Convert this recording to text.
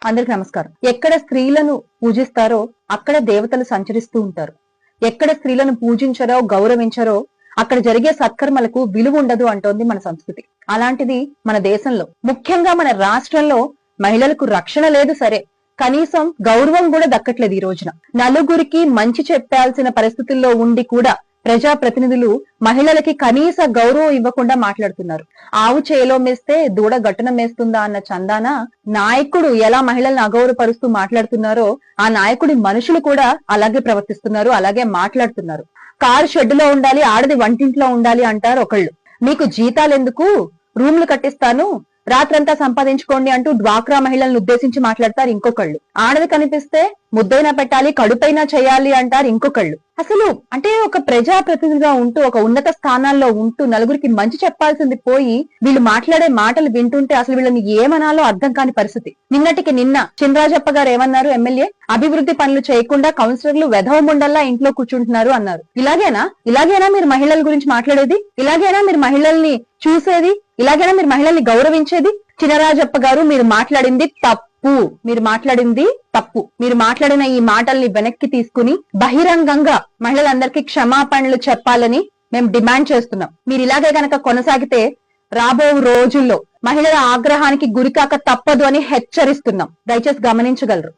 అందరికి నమస్కారం. ఎక్కడ స్త్రీలను పూజిస్తారో అక్కడ దేవతలు సంచరిస్తూ ఉంటారు. ఎక్కడ స్త్రీలను పూజించరో గౌరవించరో అక్కడ జరిగే సత్కర్మలకు విలువ ఉండదు అంటోంది మన సంస్కృతి. అలాంటిది మన దేశంలో, ముఖ్యంగా మన రాష్ట్రంలో మహిళలకు రక్షణ లేదు. సరే, కనీసం గౌరవం కూడా దక్కట్లేదు. ఈ రోజున నలుగురికి మంచి చెప్పాల్సిన పరిస్థితుల్లో ఉండి కూడా ప్రజా ప్రతినిధులు మహిళలకి కనీస గౌరవం ఇవ్వకుండా మాట్లాడుతున్నారు. ఆవు చేలో మేస్తే దూడ గట్టున మేస్తుందా అన్న చందాన నాయకుడు ఎలా మహిళల్ని అగౌరవపరుస్తూ మాట్లాడుతున్నారో ఆ నాయకుడి మనుషులు కూడా అలాగే ప్రవర్తిస్తున్నారు, అలాగే మాట్లాడుతున్నారు. కారు షెడ్డులో ఉండాలి, ఆడది వంటింట్లో ఉండాలి అంటారు ఒకళ్ళు. మీకు జీతాలు ఎందుకు, రూమ్లు కట్టిస్తాను, రాత్రంతా సంపాదించుకోండి అంటూ డ్వాక్రా మహిళలను ఉద్దేశించి మాట్లాడతారు ఇంకొకళ్ళు. ఆడది కనిపిస్తే ముద్దైనా పెట్టాలి, కడుపైనా చేయాలి అంటారు ఇంకొకళ్ళు. అసలు అంటే ఒక ప్రజా ప్రతినిధిగా ఉంటూ ఒక ఉన్నత స్థానాల్లో ఉంటూ నలుగురికి మంచి చెప్పాల్సింది పోయి వీళ్ళు మాట్లాడే మాటలు వింటుంటే అసలు వీళ్ళని ఏమనాలో అర్థం కాని పరిస్థితి. నిన్నటికి నిన్న చినరాజప్ప గారు ఏమన్నారు? ఎమ్మెల్యే అభివృద్ధి పనులు చేయకుండా కౌన్సిలర్లు వెధవ ముండల్లా ఇంట్లో కూర్చుంటున్నారు అన్నారు. ఇలాగేనా మీరు మహిళల గురించి మాట్లాడేది? ఇలాగేనా మీరు మహిళల్ని చూసేది? ఇలాగైనా మీరు మహిళల్ని గౌరవించేది? చినరాజప్ప గారు, మీరు మాట్లాడింది తప్పు. మీరు మాట్లాడిన ఈ మాటల్ని వెనక్కి తీసుకుని బహిరంగంగా మహిళలందరికీ క్షమాపణలు చెప్పాలని మేము డిమాండ్ చేస్తున్నాం. మీరు ఇలాగే గనక కొనసాగితే రాబో రోజుల్లో మహిళల ఆగ్రహానికి గురికాక తప్పదు అని హెచ్చరిస్తున్నాం. దయచేసి గమనించగలరు.